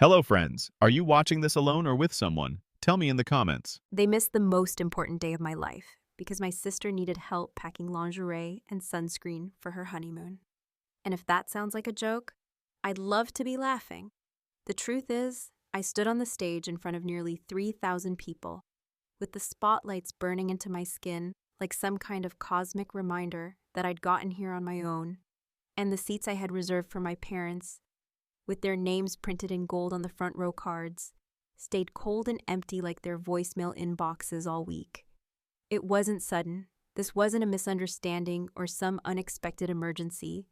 Hello, friends. Are you watching this alone or with someone? Tell me in the comments. They missed the most important day of my life because my sister needed help packing lingerie and sunscreen for her honeymoon. And if that sounds like a joke, I'd love to be laughing. The truth is, I stood on the stage in front of nearly 3,000 people, with the spotlights burning into my skin like some kind of cosmic reminder that I'd gotten here on my own, and the seats I had reserved for my parents, with their names printed in gold on the front row cards, stayed cold and empty like their voicemail inboxes all week. It wasn't sudden. This wasn't a misunderstanding or some unexpected emergency.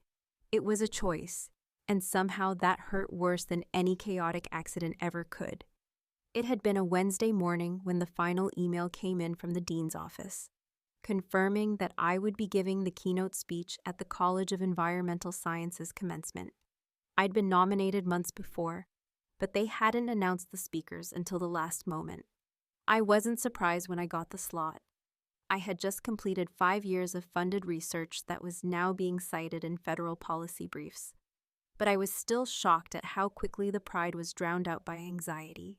It was a choice, and somehow that hurt worse than any chaotic accident ever could. It had been a Wednesday morning when the final email came in from the dean's office, confirming that I would be giving the keynote speech at the College of Environmental Sciences commencement. I'd been nominated months before, but they hadn't announced the speakers until the last moment. I wasn't surprised when I got the slot. I had just completed 5 years of funded research that was now being cited in federal policy briefs. But I was still shocked at how quickly the pride was drowned out by anxiety.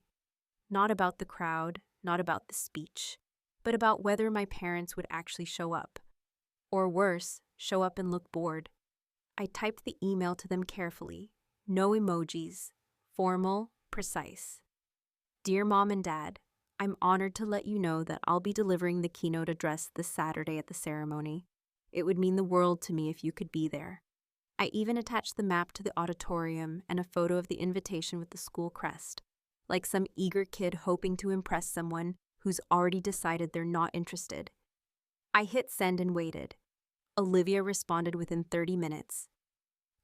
Not about the crowd, not about the speech, but about whether my parents would actually show up. Or worse, show up and look bored. I typed the email to them carefully. No emojis. Formal, precise. Dear Mom and Dad, I'm honored to let you know that I'll be delivering the keynote address this Saturday at the ceremony. It would mean the world to me if you could be there. I even attached the map to the auditorium and a photo of the invitation with the school crest, like some eager kid hoping to impress someone who's already decided they're not interested. I hit send and waited. Olivia responded within 30 minutes.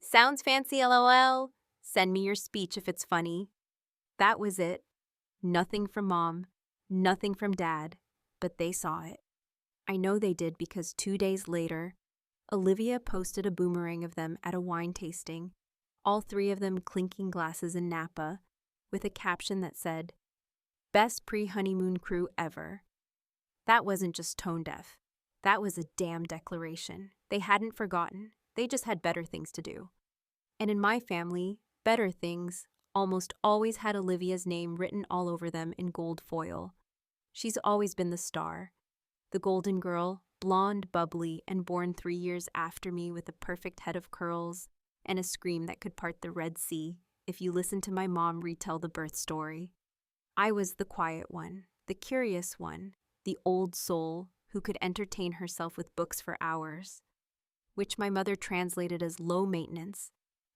Sounds fancy, LOL. Send me your speech if it's funny. That was it. Nothing from Mom, nothing from Dad, but they saw it. I know they did because 2 days later, Olivia posted a boomerang of them at a wine tasting, all three of them clinking glasses in Napa, with a caption that said, "Best pre-honeymoon crew ever." That wasn't just tone deaf. That was a damn declaration. They hadn't forgotten. They just had better things to do. And in my family, better things almost always had Olivia's name written all over them in gold foil. She's always been the star, the golden girl, blonde, bubbly, and born 3 years after me with a perfect head of curls and a scream that could part the Red Sea if you listen to my mom retell the birth story. I was the quiet one, the curious one, the old soul who could entertain herself with books for hours, which my mother translated as low maintenance,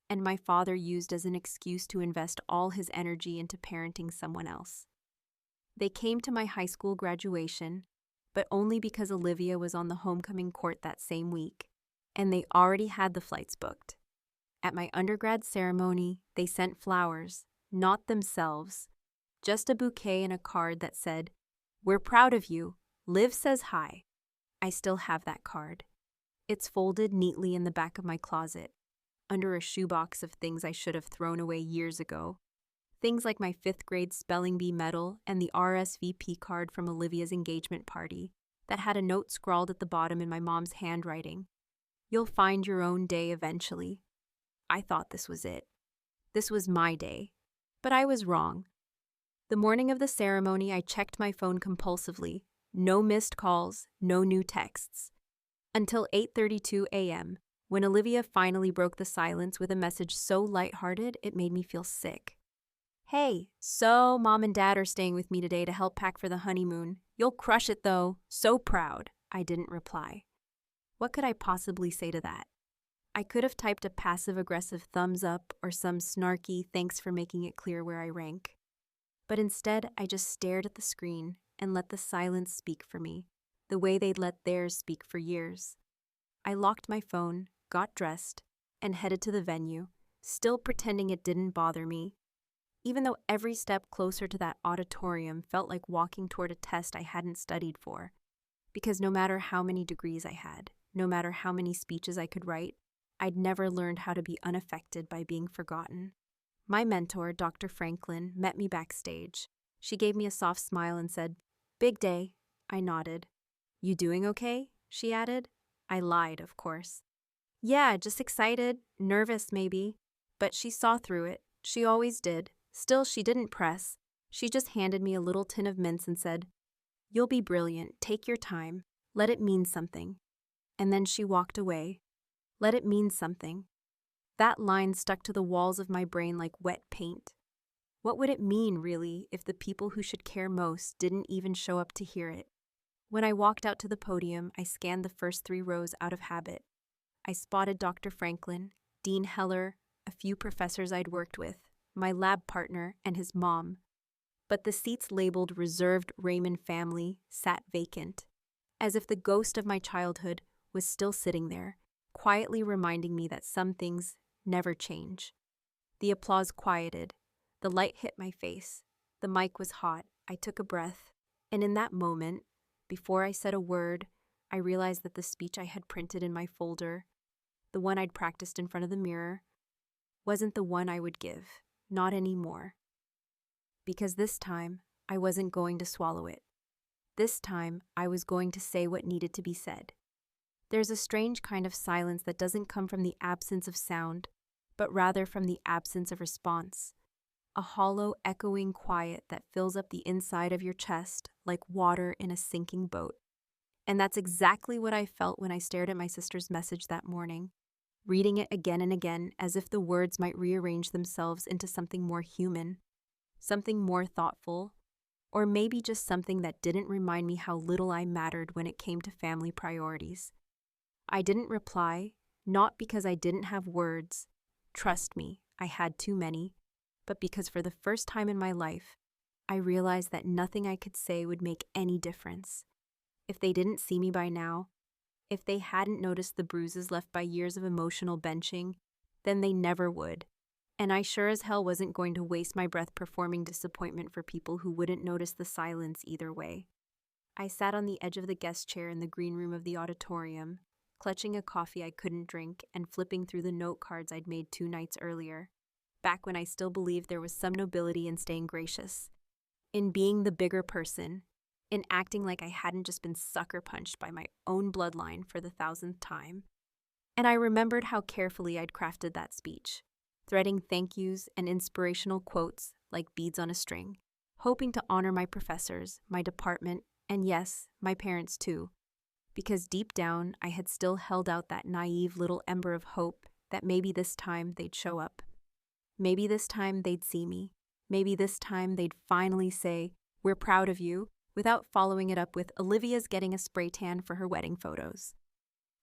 and my father used as an excuse to invest all his energy into parenting someone else. They came to my high school graduation, but only because Olivia was on the homecoming court that same week, and they already had the flights booked. At my undergrad ceremony, they sent flowers, not themselves, just a bouquet and a card that said, "We're proud of you. Liv says hi." I still have that card. It's folded neatly in the back of my closet, under a shoebox of things I should have thrown away years ago. Things like my 5th grade spelling bee medal and the RSVP card from Olivia's engagement party that had a note scrawled at the bottom in my mom's handwriting. "You'll find your own day eventually." I thought this was it. This was my day. But I was wrong. The morning of the ceremony, I checked my phone compulsively. No missed calls, no new texts. Until 8:32 a.m., when Olivia finally broke the silence with a message so lighthearted it made me feel sick. "Hey, so Mom and Dad are staying with me today to help pack for the honeymoon. You'll crush it though. So proud." I didn't reply. What could I possibly say to that? I could have typed a passive-aggressive thumbs up or some snarky "thanks for making it clear where I rank." But instead, I just stared at the screen and let the silence speak for me, the way they'd let theirs speak for years. I locked my phone, got dressed, and headed to the venue, still pretending it didn't bother me, even though every step closer to that auditorium felt like walking toward a test I hadn't studied for. Because no matter how many degrees I had, no matter how many speeches I could write, I'd never learned how to be unaffected by being forgotten. My mentor, Dr. Franklin, met me backstage. She gave me a soft smile and said, "Big day." I nodded. "You doing okay?" she added. I lied, of course. "Yeah, just excited, nervous maybe." But she saw through it. She always did. Still, she didn't press. She just handed me a little tin of mints and said, "You'll be brilliant. Take your time. Let it mean something." And then she walked away. Let it mean something. That line stuck to the walls of my brain like wet paint. What would it mean, really, if the people who should care most didn't even show up to hear it? When I walked out to the podium, I scanned the first 3 rows out of habit. I spotted Dr. Franklin, Dean Heller, a few professors I'd worked with, my lab partner, and his mom. But the seats labeled Reserved Raymond Family sat vacant, as if the ghost of my childhood was still sitting there, quietly reminding me that some things never change. The applause quieted. The light hit my face. The mic was hot. I took a breath. And in that moment, before I said a word, I realized that the speech I had printed in my folder, the one I'd practiced in front of the mirror, wasn't the one I would give. Not anymore. Because this time, I wasn't going to swallow it. This time, I was going to say what needed to be said. There's a strange kind of silence that doesn't come from the absence of sound, but rather from the absence of response. A hollow, echoing quiet that fills up the inside of your chest like water in a sinking boat. And that's exactly what I felt when I stared at my sister's message that morning, reading it again and again as if the words might rearrange themselves into something more human, something more thoughtful, or maybe just something that didn't remind me how little I mattered when it came to family priorities. I didn't reply, not because I didn't have words. Trust me, I had too many. But because for the first time in my life, I realized that nothing I could say would make any difference. If they didn't see me by now, if they hadn't noticed the bruises left by years of emotional benching, then they never would. And I sure as hell wasn't going to waste my breath performing disappointment for people who wouldn't notice the silence either way. I sat on the edge of the guest chair in the green room of the auditorium, clutching a coffee I couldn't drink and flipping through the note cards I'd made 2 nights earlier. Back when I still believed there was some nobility in staying gracious, in being the bigger person, in acting like I hadn't just been sucker punched by my own bloodline for the 1000th time. And I remembered how carefully I'd crafted that speech, threading thank yous and inspirational quotes like beads on a string, hoping to honor my professors, my department, and yes, my parents too, because deep down I had still held out that naive little ember of hope that maybe this time they'd show up. Maybe this time they'd see me. Maybe this time they'd finally say, "We're proud of you," without following it up with "Olivia's getting a spray tan for her wedding photos."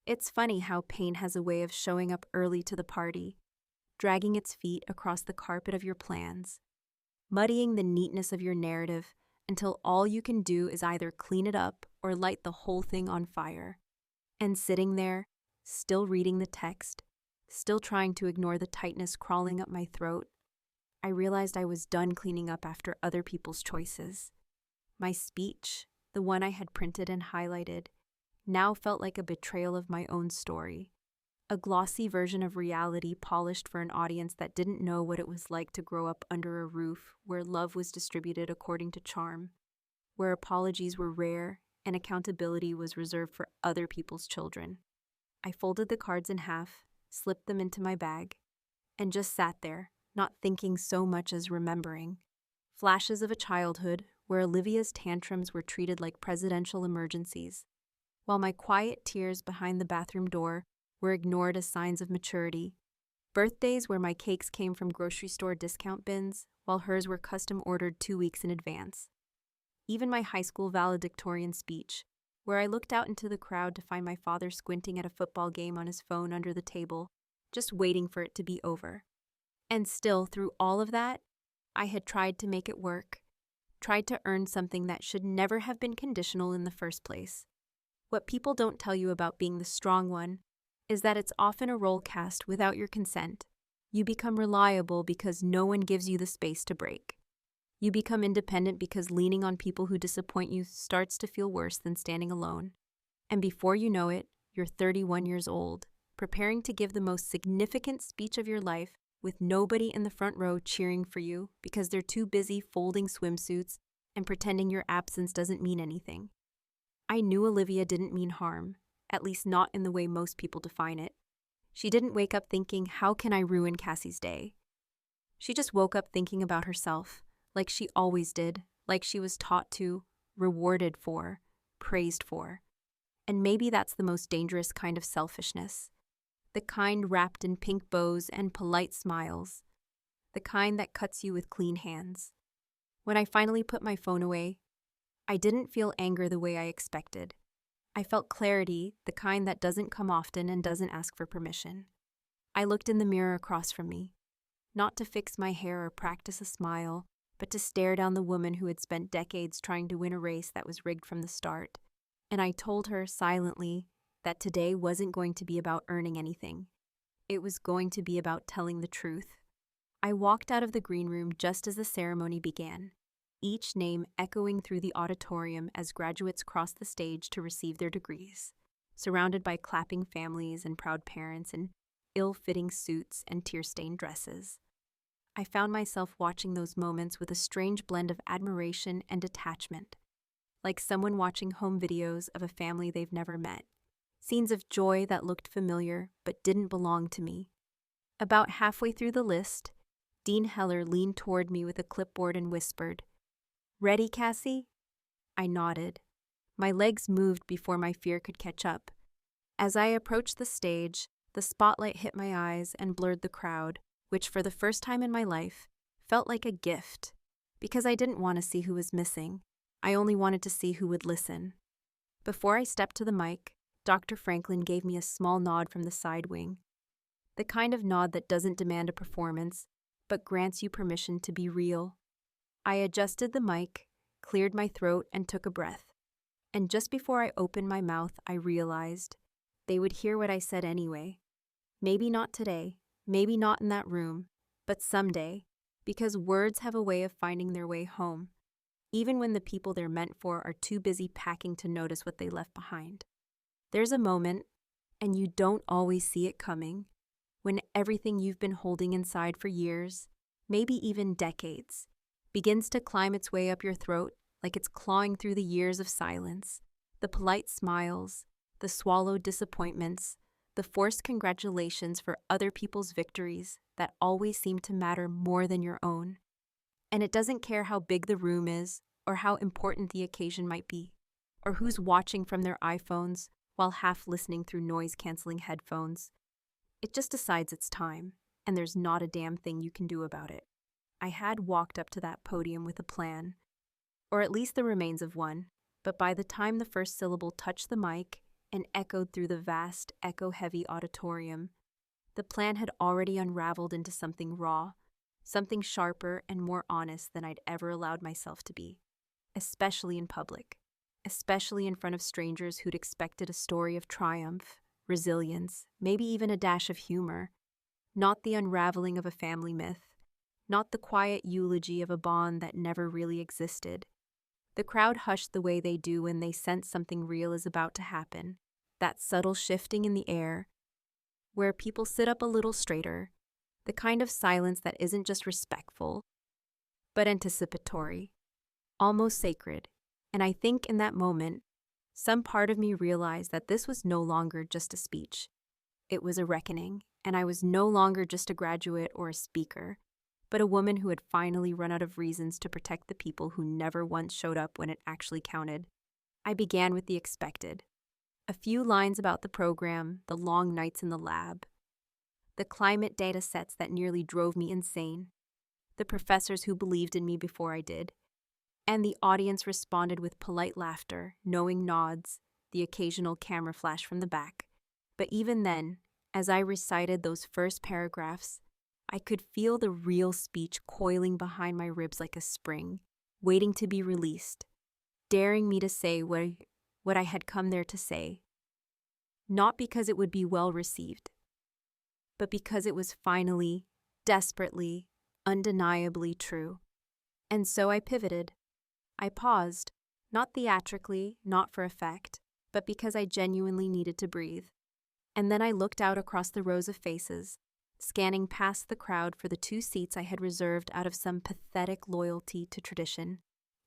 It's funny how pain has a way of showing up early to the party, dragging its feet across the carpet of your plans, muddying the neatness of your narrative until all you can do is either clean it up or light the whole thing on fire. And sitting there, still reading the text, still trying to ignore the tightness crawling up my throat, I realized I was done cleaning up after other people's choices. My speech, the one I had printed and highlighted, now felt like a betrayal of my own story, a glossy version of reality polished for an audience that didn't know what it was like to grow up under a roof where love was distributed according to charm, where apologies were rare and accountability was reserved for other people's children. I folded the cards in half, slipped them into my bag, and just sat there, not thinking so much as remembering. Flashes of a childhood where Olivia's tantrums were treated like presidential emergencies, while my quiet tears behind the bathroom door were ignored as signs of maturity. Birthdays where my cakes came from grocery store discount bins, while hers were custom ordered 2 weeks in advance. Even my high school valedictorian speech, where I looked out into the crowd to find my father squinting at a football game on his phone under the table, just waiting for it to be over. And still, through all of that, I had tried to make it work, tried to earn something that should never have been conditional in the first place. What people don't tell you about being the strong one is that it's often a role cast without your consent. You become reliable because no one gives you the space to break. You become independent because leaning on people who disappoint you starts to feel worse than standing alone. And before you know it, you're 31 years old, preparing to give the most significant speech of your life with nobody in the front row cheering for you because they're too busy folding swimsuits and pretending your absence doesn't mean anything. I knew Olivia didn't mean harm, at least not in the way most people define it. She didn't wake up thinking, "How can I ruin Cassie's day?" She just woke up thinking about herself, like she always did, like she was taught to, rewarded for, praised for. And maybe that's the most dangerous kind of selfishness. The kind wrapped in pink bows and polite smiles. The kind that cuts you with clean hands. When I finally put my phone away, I didn't feel anger the way I expected. I felt clarity, the kind that doesn't come often and doesn't ask for permission. I looked in the mirror across from me, not to fix my hair or practice a smile, but to stare down the woman who had spent decades trying to win a race that was rigged from the start. And I told her silently that today wasn't going to be about earning anything. It was going to be about telling the truth. I walked out of the green room just as the ceremony began, each name echoing through the auditorium as graduates crossed the stage to receive their degrees, surrounded by clapping families and proud parents in ill-fitting suits and tear-stained dresses. I found myself watching those moments with a strange blend of admiration and detachment, like someone watching home videos of a family they've never met, scenes of joy that looked familiar but didn't belong to me. About halfway through the list, Dean Heller leaned toward me with a clipboard and whispered, "Ready, Cassie?" I nodded. My legs moved before my fear could catch up. As I approached the stage, the spotlight hit my eyes and blurred the crowd, which for the first time in my life felt like a gift, because I didn't want to see who was missing. I only wanted to see who would listen. Before I stepped to the mic, Dr. Franklin gave me a small nod from the side wing, the kind of nod that doesn't demand a performance, but grants you permission to be real. I adjusted the mic, cleared my throat, and took a breath. And just before I opened my mouth, I realized they would hear what I said anyway. Maybe not today, maybe not in that room, but someday, because words have a way of finding their way home, even when the people they're meant for are too busy packing to notice what they left behind. There's a moment, and you don't always see it coming, when everything you've been holding inside for years, maybe even decades, begins to climb its way up your throat like it's clawing through the years of silence, the polite smiles, the swallowed disappointments, the forced congratulations for other people's victories that always seem to matter more than your own. And it doesn't care how big the room is, or how important the occasion might be, or who's watching from their iPhones while half listening through noise-canceling headphones. It just decides it's time, and there's not a damn thing you can do about it. I had walked up to that podium with a plan, or at least the remains of one, but by the time the first syllable touched the mic and echoed through the vast, echo-heavy auditorium, the plan had already unraveled into something raw, something sharper and more honest than I'd ever allowed myself to be, especially in public, especially in front of strangers who'd expected a story of triumph, resilience, maybe even a dash of humor, not the unraveling of a family myth, not the quiet eulogy of a bond that never really existed. The crowd hushed the way they do when they sense something real is about to happen, that subtle shifting in the air, where people sit up a little straighter, the kind of silence that isn't just respectful, but anticipatory, almost sacred. And I think in that moment, some part of me realized that this was no longer just a speech. It was a reckoning, and I was no longer just a graduate or a speaker, but a woman who had finally run out of reasons to protect the people who never once showed up when it actually counted. I began with the expected. A few lines about the program, the long nights in the lab, the climate data sets that nearly drove me insane, the professors who believed in me before I did, and the audience responded with polite laughter, knowing nods, the occasional camera flash from the back. But even then, as I recited those first paragraphs, I could feel the real speech coiling behind my ribs like a spring, waiting to be released, daring me to say what I had come there to say. Not because it would be well received, but because it was finally, desperately, undeniably true. And so I pivoted. I paused, not theatrically, not for effect, but because I genuinely needed to breathe. And then I looked out across the rows of faces, scanning past the crowd for the 2 seats I had reserved out of some pathetic loyalty to tradition,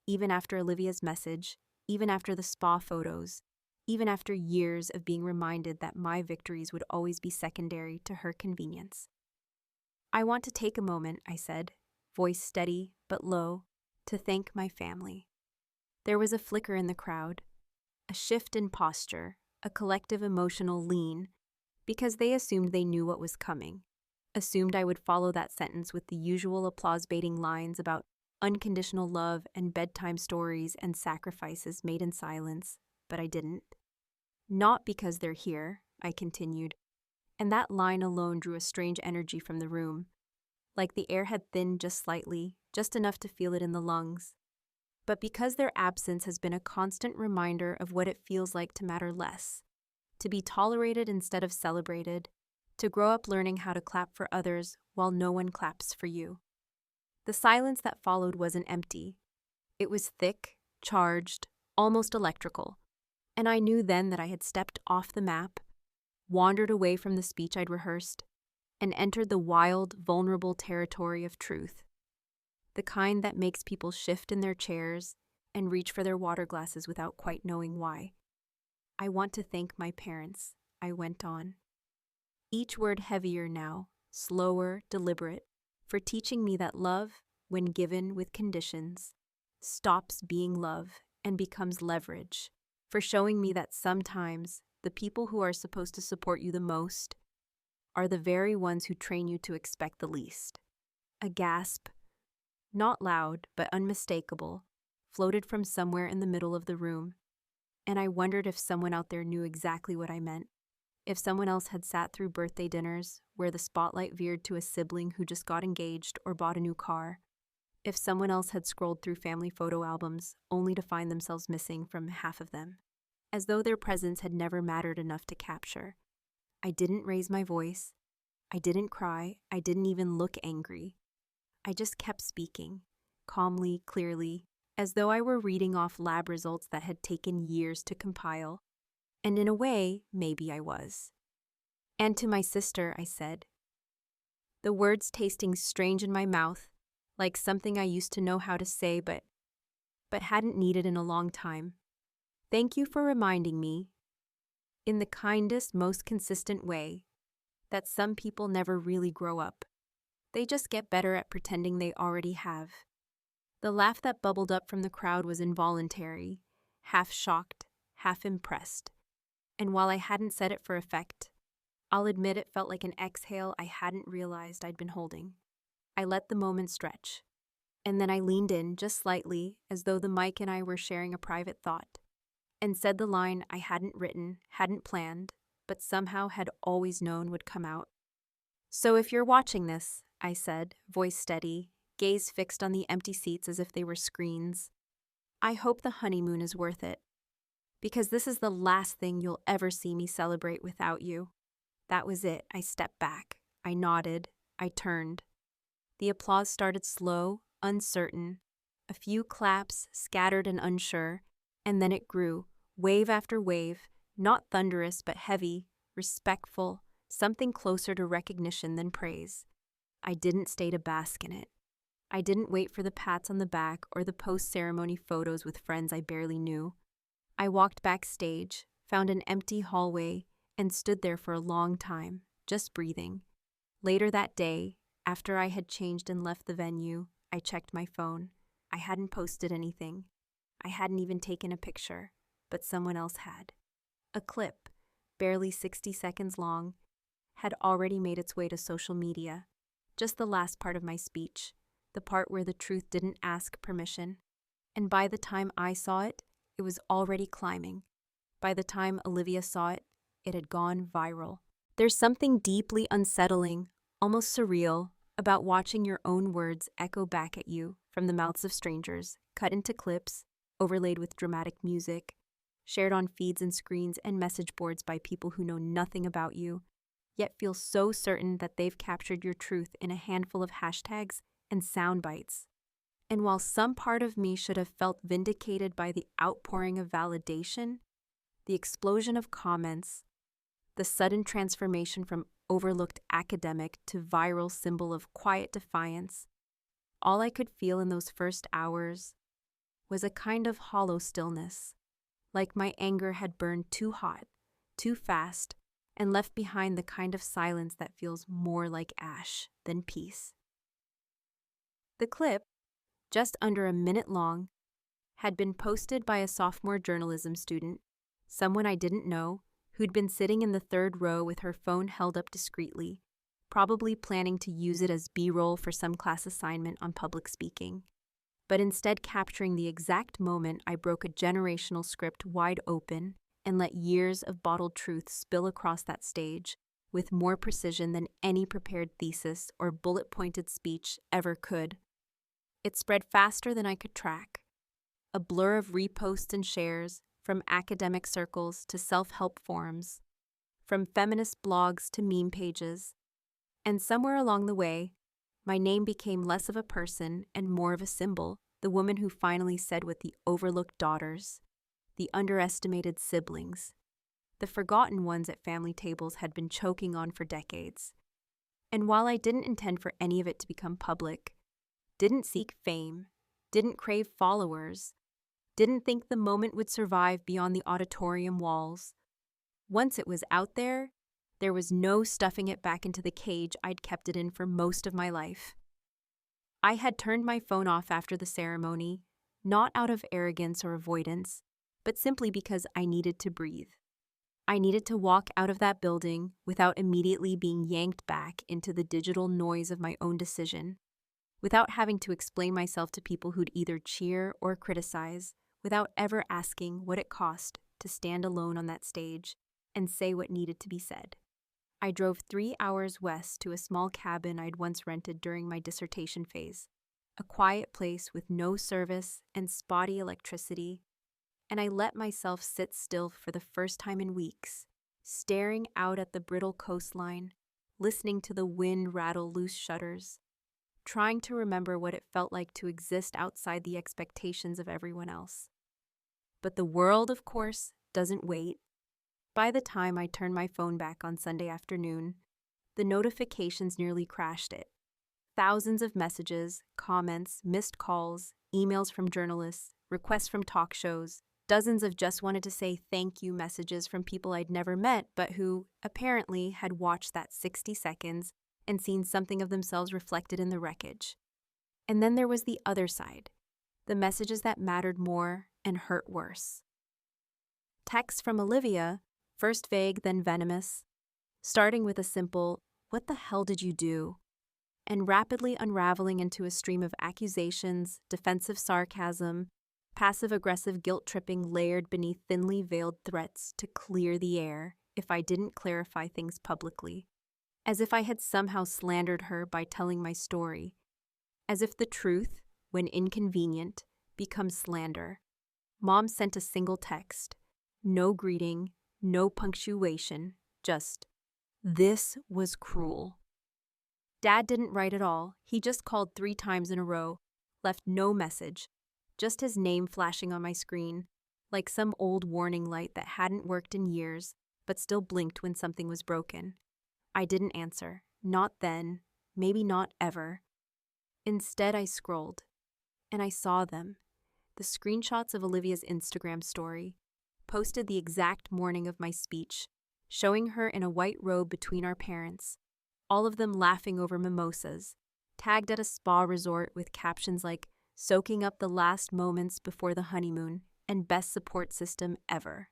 even after Olivia's message, even after the spa photos, even after years of being reminded that my victories would always be secondary to her convenience. I want to take a moment, I said, voice steady but low, to thank my family. There was a flicker in the crowd, a shift in posture, a collective emotional lean, because they assumed they knew what was coming, assumed I would follow that sentence with the usual applause-baiting lines about unconditional love and bedtime stories and sacrifices made in silence, but I didn't. Not because they're here, I continued, and that line alone drew a strange energy from the room, like the air had thinned just slightly, just enough to feel it in the lungs, but because their absence has been a constant reminder of what it feels like to matter less, to be tolerated instead of celebrated, to grow up learning how to clap for others while no one claps for you. The silence that followed wasn't empty. It was thick, charged, almost electrical, and I knew then that I had stepped off the map, wandered away from the speech I'd rehearsed, and entered the wild, vulnerable territory of truth, the kind that makes people shift in their chairs and reach for their water glasses without quite knowing why. I want to thank my parents, I went on, each word heavier now, slower, deliberate, for teaching me that love, when given with conditions, stops being love and becomes leverage, for showing me that sometimes the people who are supposed to support you the most are the very ones who train you to expect the least. A gasp, not loud but unmistakable, floated from somewhere in the middle of the room, and I wondered if someone out there knew exactly what I meant, if someone else had sat through birthday dinners where the spotlight veered to a sibling who just got engaged or bought a new car, if someone else had scrolled through family photo albums only to find themselves missing from half of them, as though their presence had never mattered enough to capture. I didn't raise my voice. I didn't cry. I didn't even look angry. I just kept speaking, calmly, clearly, as though I were reading off lab results that had taken years to compile. And in a way, maybe I was. And to my sister, I said, the words tasting strange in my mouth, like something I used to know how to say but hadn't needed in a long time. Thank you for reminding me, in the kindest, most consistent way, that some people never really grow up. They just get better at pretending they already have. The laugh that bubbled up from the crowd was involuntary, half shocked, half impressed. And while I hadn't said it for effect, I'll admit it felt like an exhale I hadn't realized I'd been holding. I let the moment stretch, and then I leaned in just slightly as though the mic and I were sharing a private thought, and said the line I hadn't written, hadn't planned, but somehow had always known would come out. So if you're watching this, I said, voice steady, gaze fixed on the empty seats as if they were screens, I hope the honeymoon is worth it. Because this is the last thing you'll ever see me celebrate without you. That was it. I stepped back. I nodded. I turned. The applause started slow, uncertain, a few claps, scattered and unsure, and then it grew, wave after wave, not thunderous but heavy, respectful, something closer to recognition than praise. I didn't stay to bask in it. I didn't wait for the pats on the back or the post-ceremony photos with friends I barely knew. I walked backstage, found an empty hallway, and stood there for a long time, just breathing. Later that day, after I had changed and left the venue, I checked my phone. I hadn't posted anything. I hadn't even taken a picture, but someone else had. A clip, barely 60 seconds long, had already made its way to social media. Just the last part of my speech, the part where the truth didn't ask permission. And by the time I saw it, it was already climbing. By the time Olivia saw it, it had gone viral. There's something deeply unsettling, almost surreal, about watching your own words echo back at you from the mouths of strangers, cut into clips, overlaid with dramatic music, shared on feeds and screens and message boards by people who know nothing about you, yet feel so certain that they've captured your truth in a handful of hashtags and sound bites. And while some part of me should have felt vindicated by the outpouring of validation, the explosion of comments, the sudden transformation from overlooked academic to viral symbol of quiet defiance, all I could feel in those first hours was a kind of hollow stillness, like my anger had burned too hot, too fast, and left behind the kind of silence that feels more like ash than peace. The clip, just under a minute long, had been posted by a sophomore journalism student, someone I didn't know, who'd been sitting in the third row with her phone held up discreetly, probably planning to use it as B-roll for some class assignment on public speaking, but instead capturing the exact moment I broke a generational script wide open and let years of bottled truth spill across that stage with more precision than any prepared thesis or bullet-pointed speech ever could. It spread faster than I could track, a blur of reposts and shares from academic circles to self-help forums, from feminist blogs to meme pages, and somewhere along the way, my name became less of a person and more of a symbol, the woman who finally said what the overlooked daughters, the underestimated siblings, the forgotten ones at family tables had been choking on for decades. And while I didn't intend for any of it to become public, didn't seek fame, didn't crave followers, didn't think the moment would survive beyond the auditorium walls, once it was out there was no stuffing it back into the cage I'd kept it in for most of my life. I had turned my phone off after the ceremony, not out of arrogance or avoidance, but simply because I needed to breathe. I needed to walk out of that building without immediately being yanked back into the digital noise of my own decision, without having to explain myself to people who'd either cheer or criticize, without ever asking what it cost to stand alone on that stage and say what needed to be said. I drove 3 hours west to a small cabin I'd once rented during my dissertation phase, a quiet place with no service and spotty electricity, and I let myself sit still for the first time in weeks, staring out at the brittle coastline, listening to the wind rattle loose shutters, trying to remember what it felt like to exist outside the expectations of everyone else. But the world, of course, doesn't wait. By the time I turned my phone back on Sunday afternoon, the notifications nearly crashed it. Thousands of messages, comments, missed calls, emails from journalists, requests from talk shows, dozens of just wanted to say thank you messages from people I'd never met but who, apparently, had watched that 60 seconds and seen something of themselves reflected in the wreckage. And then there was the other side, the messages that mattered more and hurt worse. Texts from Olivia, first vague, then venomous, starting with a simple, "What the hell did you do?" and rapidly unraveling into a stream of accusations, defensive sarcasm, passive-aggressive guilt-tripping layered beneath thinly veiled threats to clear the air if I didn't clarify things publicly, as if I had somehow slandered her by telling my story, as if the truth, when inconvenient, becomes slander. Mom sent a single text, no greeting, no punctuation, just, "This was cruel." Dad didn't write at all. He just called 3 times in a row, left no message, just his name flashing on my screen, like some old warning light that hadn't worked in years, but still blinked when something was broken. I didn't answer. Not then, maybe not ever. Instead, I scrolled, and I saw them. The screenshots of Olivia's Instagram story, posted the exact morning of my speech, showing her in a white robe between our parents, all of them laughing over mimosas, tagged at a spa resort with captions like, "Soaking up the last moments before the honeymoon," and "Best support system ever."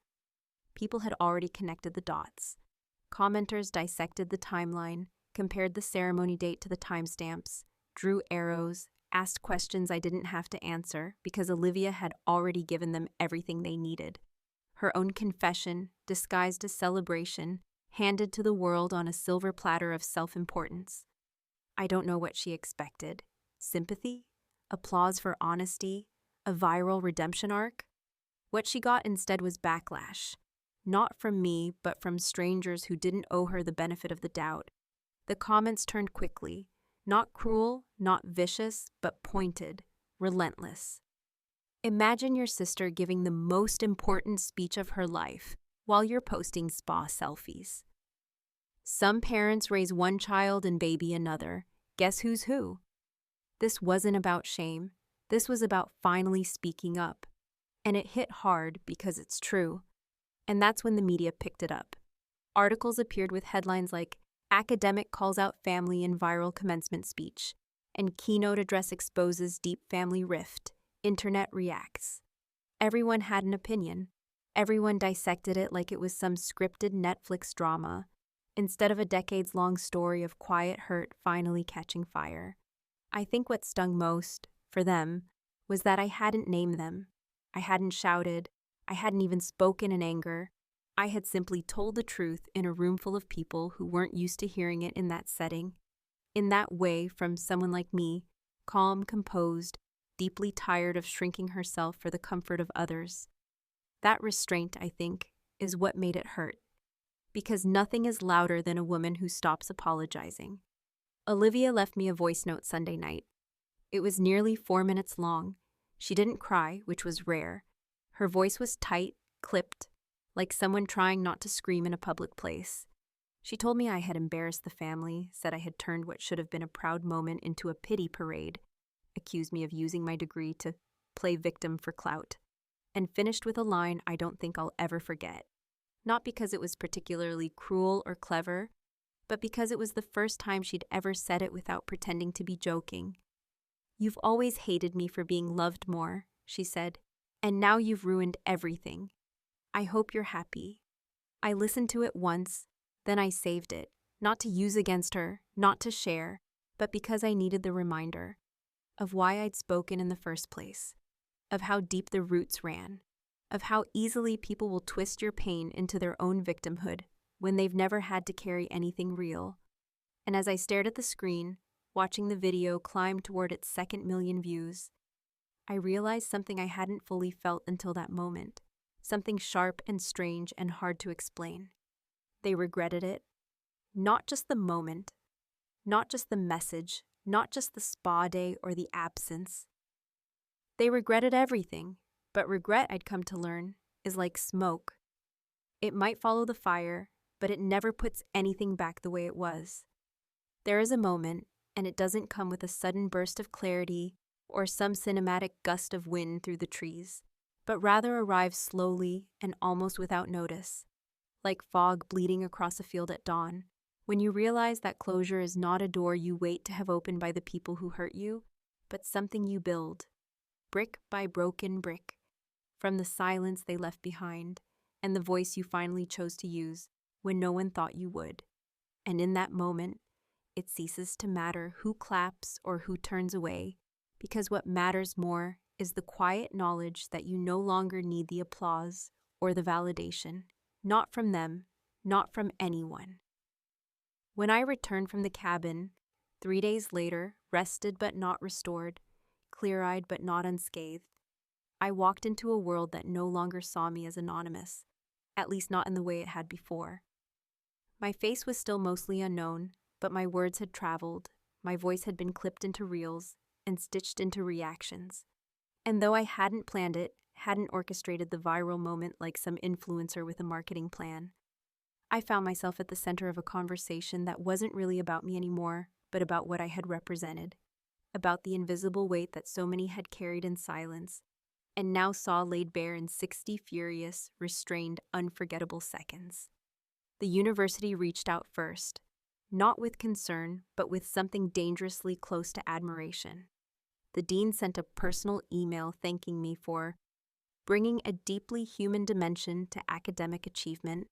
People had already connected the dots. Commenters dissected the timeline, compared the ceremony date to the timestamps, drew arrows, asked questions I didn't have to answer because Olivia had already given them everything they needed. Her own confession, disguised as celebration, handed to the world on a silver platter of self-importance. I don't know what she expected. Sympathy? Applause for honesty? A viral redemption arc? What she got instead was backlash. Not from me, but from strangers who didn't owe her the benefit of the doubt. The comments turned quickly. Not cruel, not vicious, but pointed, relentless. Imagine your sister giving the most important speech of her life while you're posting spa selfies. Some parents raise one child and baby another. Guess who's who? This wasn't about shame. This was about finally speaking up. And it hit hard because it's true. And that's when the media picked it up. Articles appeared with headlines like Academic Calls Out Family in Viral Commencement Speech and Keynote Address Exposes Deep Family Rift. Internet reacts. Everyone had an opinion. Everyone dissected it like it was some scripted Netflix drama, instead of a decades-long story of quiet hurt finally catching fire. I think what stung most, for them, was that I hadn't named them. I hadn't shouted. I hadn't even spoken in anger. I had simply told the truth in a room full of people who weren't used to hearing it in that setting. In that way, from someone like me, calm, composed, deeply tired of shrinking herself for the comfort of others. That restraint, I think, is what made it hurt. Because nothing is louder than a woman who stops apologizing. Olivia left me a voice note Sunday night. It was nearly 4 minutes long. She didn't cry, which was rare. Her voice was tight, clipped, like someone trying not to scream in a public place. She told me I had embarrassed the family, said I had turned what should have been a proud moment into a pity parade, accused me of using my degree to play victim for clout, and finished with a line I don't think I'll ever forget. Not because it was particularly cruel or clever, but because it was the first time she'd ever said it without pretending to be joking. "You've always hated me for being loved more," she said, "and now you've ruined everything. I hope you're happy." I listened to it once, then I saved it, not to use against her, not to share, but because I needed the reminder of why I'd spoken in the first place, of how deep the roots ran, of how easily people will twist your pain into their own victimhood when they've never had to carry anything real. And as I stared at the screen, watching the video climb toward its 2 million views, I realized something I hadn't fully felt until that moment, something sharp and strange and hard to explain. They regretted it. Not just the moment, not just the message, not just the spa day or the absence. They regretted everything, but regret, I'd come to learn, is like smoke. It might follow the fire, but it never puts anything back the way it was. There is a moment, and it doesn't come with a sudden burst of clarity or some cinematic gust of wind through the trees, but rather arrives slowly and almost without notice, like fog bleeding across a field at dawn, when you realize that closure is not a door you wait to have opened by the people who hurt you, but something you build, brick by broken brick, from the silence they left behind and the voice you finally chose to use when no one thought you would. And in that moment, it ceases to matter who claps or who turns away, because what matters more is the quiet knowledge that you no longer need the applause or the validation, not from them, not from anyone. When I returned from the cabin, 3 days later, rested but not restored, clear-eyed but not unscathed, I walked into a world that no longer saw me as anonymous, at least not in the way it had before. My face was still mostly unknown, but my words had traveled, my voice had been clipped into reels and stitched into reactions. And though I hadn't planned it, hadn't orchestrated the viral moment like some influencer with a marketing plan, I found myself at the center of a conversation that wasn't really about me anymore, but about what I had represented, about the invisible weight that so many had carried in silence, and now saw laid bare in 60 furious, restrained, unforgettable seconds. The university reached out first, not with concern, but with something dangerously close to admiration. The dean sent a personal email thanking me for bringing a deeply human dimension to academic achievement,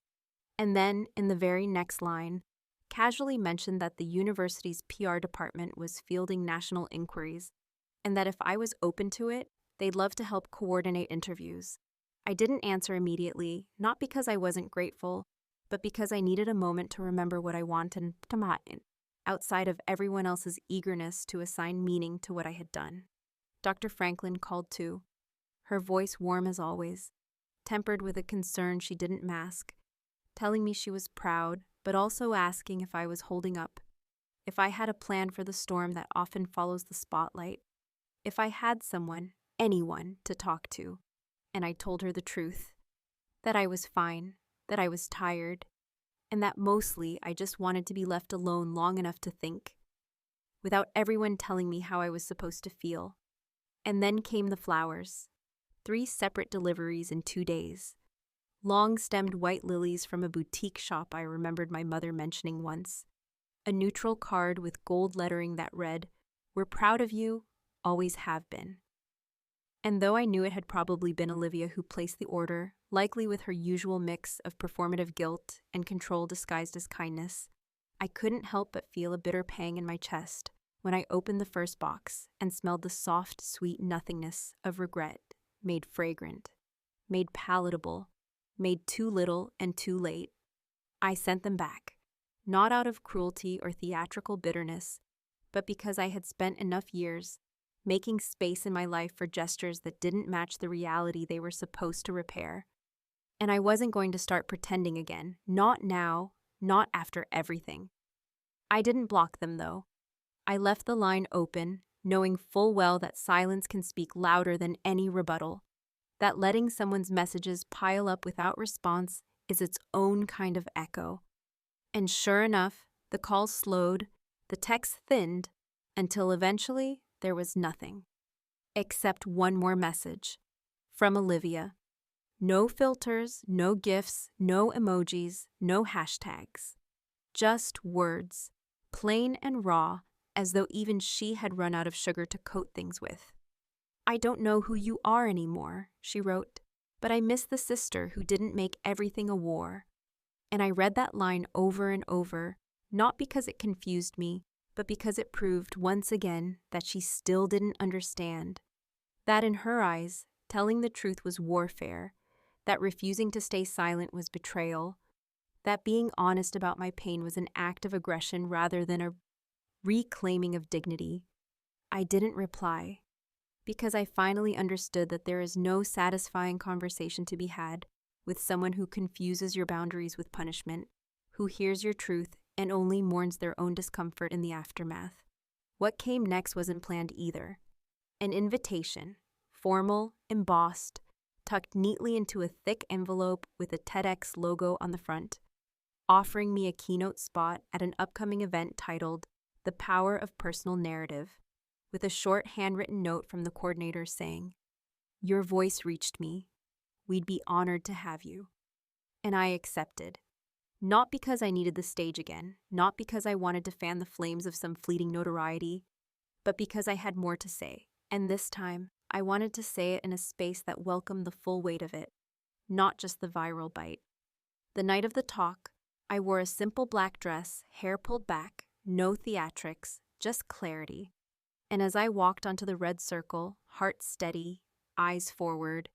and then, in the very next line, casually mentioned that the university's PR department was fielding national inquiries, and that if I was open to it, they'd love to help coordinate interviews. I didn't answer immediately, not because I wasn't grateful, but because I needed a moment to remember what I wanted to mind, outside of everyone else's eagerness to assign meaning to what I had done. Dr. Franklin called too, her voice warm as always, tempered with a concern she didn't mask, telling me she was proud, but also asking if I was holding up, if I had a plan for the storm that often follows the spotlight, if I had someone, anyone, to talk to. And I told her the truth, that I was fine, that I was tired, and that mostly I just wanted to be left alone long enough to think, without everyone telling me how I was supposed to feel. And then came the flowers, 3 separate deliveries in 2 days. Long-stemmed white lilies from a boutique shop I remembered my mother mentioning once. A neutral card with gold lettering that read, "We're proud of you, always have been." And though I knew it had probably been Olivia who placed the order, likely with her usual mix of performative guilt and control disguised as kindness, I couldn't help but feel a bitter pang in my chest when I opened the first box and smelled the soft, sweet nothingness of regret, made fragrant, made palatable, made too little and too late. I sent them back, not out of cruelty or theatrical bitterness, but because I had spent enough years making space in my life for gestures that didn't match the reality they were supposed to repair. And I wasn't going to start pretending again, not now, not after everything. I didn't block them, though. I left the line open, knowing full well that silence can speak louder than any rebuttal, that letting someone's messages pile up without response is its own kind of echo. And sure enough, the calls slowed, the texts thinned, until eventually there was nothing. Except one more message. From Olivia. No filters, no gifs, no emojis, no hashtags. Just words, plain and raw, as though even she had run out of sugar to coat things with. "I don't know who you are anymore," she wrote, "but I miss the sister who didn't make everything a war." And I read that line over and over, not because it confused me, but because it proved once again that she still didn't understand. That in her eyes, telling the truth was warfare, that refusing to stay silent was betrayal, that being honest about my pain was an act of aggression rather than a reclaiming of dignity. I didn't reply, because I finally understood that there is no satisfying conversation to be had with someone who confuses your boundaries with punishment, who hears your truth and only mourns their own discomfort in the aftermath. What came next wasn't planned either. An invitation, formal, embossed, tucked neatly into a thick envelope with a TEDx logo on the front, offering me a keynote spot at an upcoming event titled "The Power of Personal Narrative," with a short handwritten note from the coordinator saying, "Your voice reached me. We'd be honored to have you." And I accepted. Not because I needed the stage again, not because I wanted to fan the flames of some fleeting notoriety, but because I had more to say. And this time, I wanted to say it in a space that welcomed the full weight of it, not just the viral bite. The night of the talk, I wore a simple black dress, hair pulled back, no theatrics, just clarity. And as I walked onto the red circle, heart steady, eyes forward,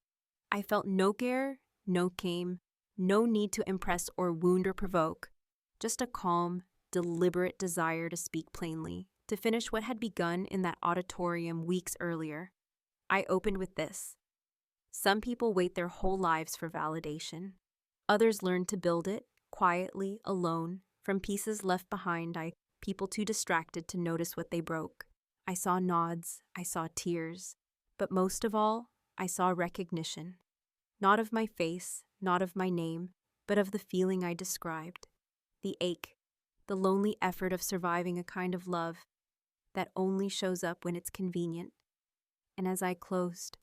I felt no care, no game, no need to impress or wound or provoke, just a calm, deliberate desire to speak plainly, to finish what had begun in that auditorium weeks earlier. I opened with this. Some people wait their whole lives for validation. Others learn to build it, quietly, alone, from pieces left behind by people too distracted to notice what they broke. I saw nods, I saw tears, but most of all, I saw recognition. Not of my face, not of my name, but of the feeling I described. The ache, the lonely effort of surviving a kind of love that only shows up when it's convenient. And as I closed,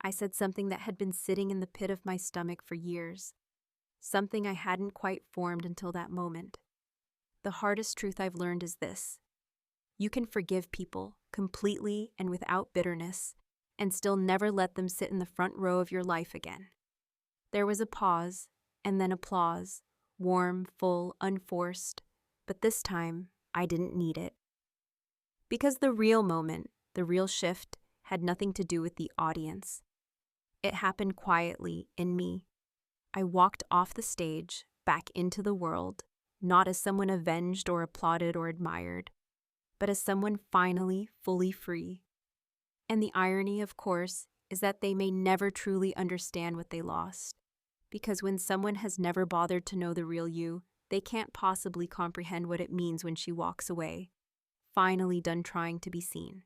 I said something that had been sitting in the pit of my stomach for years, something I hadn't quite formed until that moment. The hardest truth I've learned is this. You can forgive people completely and without bitterness, and still never let them sit in the front row of your life again. There was a pause, and then applause, warm, full, unforced, but this time I didn't need it. Because the real moment, the real shift, had nothing to do with the audience. It happened quietly in me. I walked off the stage, back into the world, not as someone avenged or applauded or admired, but as someone finally fully free. And the irony, of course, is that they may never truly understand what they lost. Because when someone has never bothered to know the real you, they can't possibly comprehend what it means when she walks away, finally done trying to be seen.